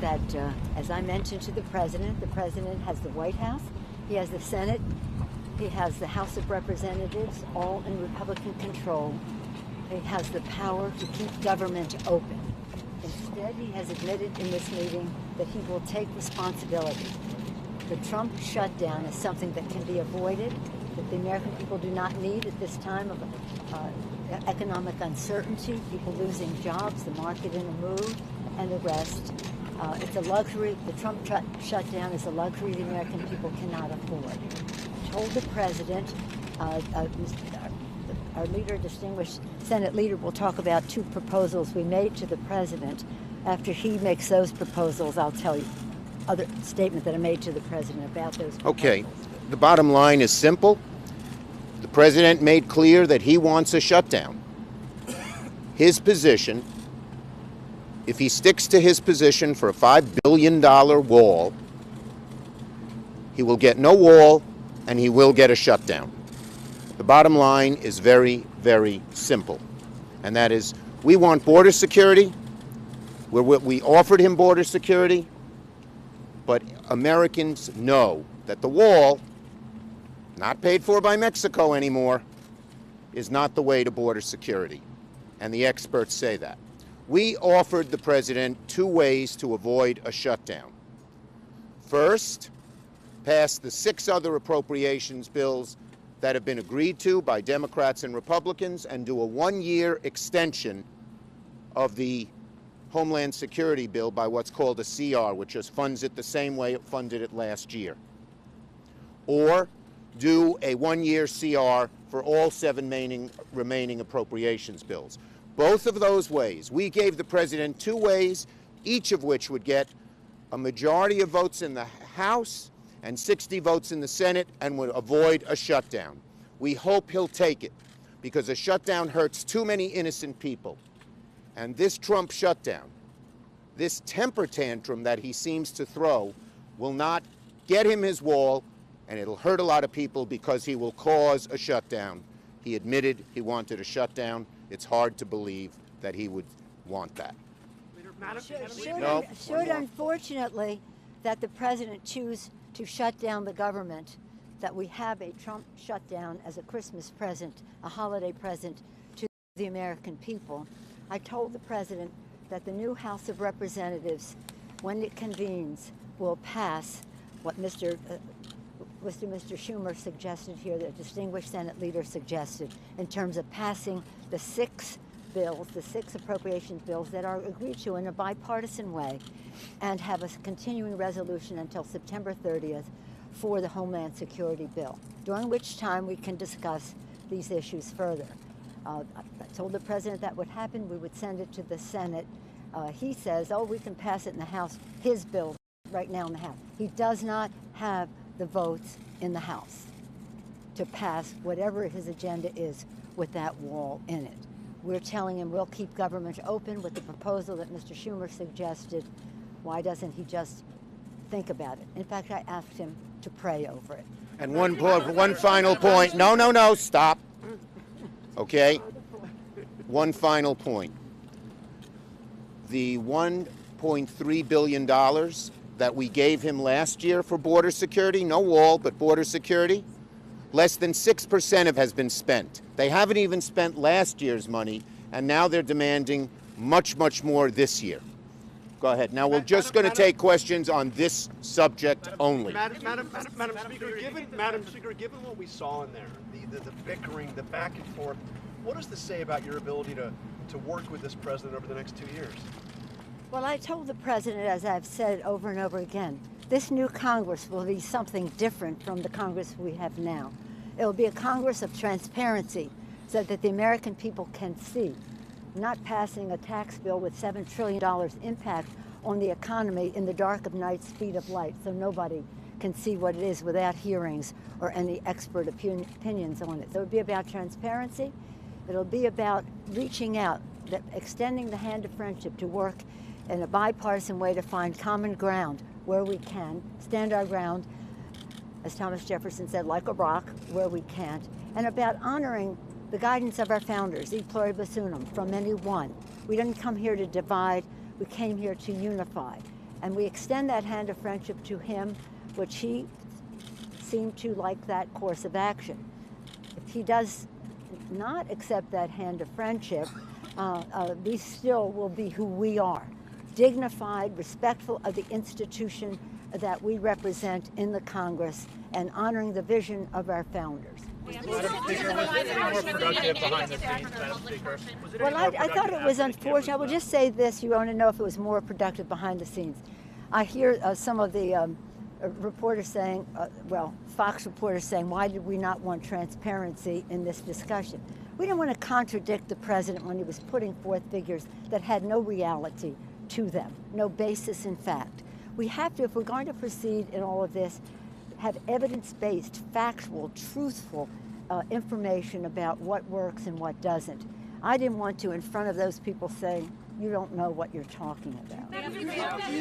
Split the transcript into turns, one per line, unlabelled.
that, as I mentioned to the president has the White House, he has the Senate, he has the House of Representatives, all in Republican control. He has the power to keep government open. Instead, he has admitted in this meeting that he will take responsibility. The Trump shutdown is something that can be avoided, that the American people do not need at this time of economic uncertainty, people losing jobs, the market in a mood, and the rest. It's a luxury. The Trump shutdown is a luxury the American people cannot afford. I told the president, our leader, distinguished Senate leader, will talk about 2 proposals we made to the president. After he makes those proposals, I'll tell you other statement that I made to the president about those proposals.
Okay, the bottom line is simple. The president made clear that he wants a shutdown. His position, if he sticks to his position for a $5 billion wall, he will get no wall and he will get a shutdown. The bottom line is very, very simple. And that is, we want border security. We offered him border security. But Americans know that the wall, not paid for by Mexico anymore, is not the way to border security. And the experts say that. We offered the president 2 ways to avoid a shutdown. First, pass the 6 other appropriations bills that have been agreed to by Democrats and Republicans and do a 1-year extension of the Homeland Security bill by what's called a CR, which just funds it the same way it funded it last year. Or do a 1-year CR for all 7 remaining appropriations bills. Both of those ways, we gave the president 2 ways, each of which would get a majority of votes in the House and 60 votes in the Senate and would avoid a shutdown. We hope he'll take it, because a shutdown hurts too many innocent people. And this Trump shutdown, this temper tantrum that he seems to throw, will not get him his wall, and it'll hurt a lot of people because he will cause a shutdown. He admitted he wanted a shutdown. It's hard to believe that he would want that.
Should unfortunately that the president choose to shut down the government, that we have a Trump shutdown as a Christmas present, a holiday present to the American people. I told the president that the new House of Representatives, when it convenes, will pass what Mr. Schumer suggested here, the distinguished Senate leader suggested, in terms of passing the 6 bills, the 6 appropriations bills that are agreed to in a bipartisan way, and have a continuing resolution until September 30th for the Homeland Security bill, during which time we can discuss these issues further. I told the president that would happen. We would send it to the Senate. He says, oh, we can pass it in the House, his bill right now in the House. He does not have the votes in the House to pass whatever his agenda is with that wall in it. We're telling him we'll keep government open with the proposal that Mr. Schumer suggested. Why doesn't he just think about it? In fact, I asked him to pray over it.
And one final point. No, stop. Okay? One final point. The $1.3 billion that we gave him last year for border security, no wall, but border security, less than 6% of has been spent. They haven't even spent last year's money, and now they're demanding much, much more this year. Go ahead. Now, we're just going to take questions on this subject only.
Madam Speaker, given what we saw in there, the bickering, the back and forth, what does this say about your ability to work with this president over the next 2 years?
Well, I told the president, as I've said over and over again, this new Congress will be something different from the Congress we have now. It will be a Congress of transparency so that the American people can see, not passing a tax bill with $7 trillion impact on the economy in the dark of night, speed of light, so nobody can see what it is without hearings or any expert opinions on it. So it'll be about transparency. It'll be about reaching out, extending the hand of friendship to work in a bipartisan way to find common ground where we can, stand our ground, as Thomas Jefferson said, like a rock, where we can't, and about honoring the guidance of our founders, e pluribus unum, from many one. We didn't come here to divide, we came here to unify. And we extend that hand of friendship to him, which he seemed to like that course of action. If he does not accept that hand of friendship, we still will be who we are, dignified, respectful of the institution that we represent in the Congress, and honoring the vision of our founders. Well, I thought it was unfortunate. I will just say this, you want to know if it was more productive behind the scenes. I hear some of the reporters saying, Fox reporters saying, why did we not want transparency in this discussion? We didn't want to contradict the president when he was putting forth figures that had no reality to them, no basis in fact. We have to, if we're going to proceed in all of this, have evidence-based, factual, truthful information about what works and what doesn't. I didn't want to, in front of those people, say, you don't know what you're talking about.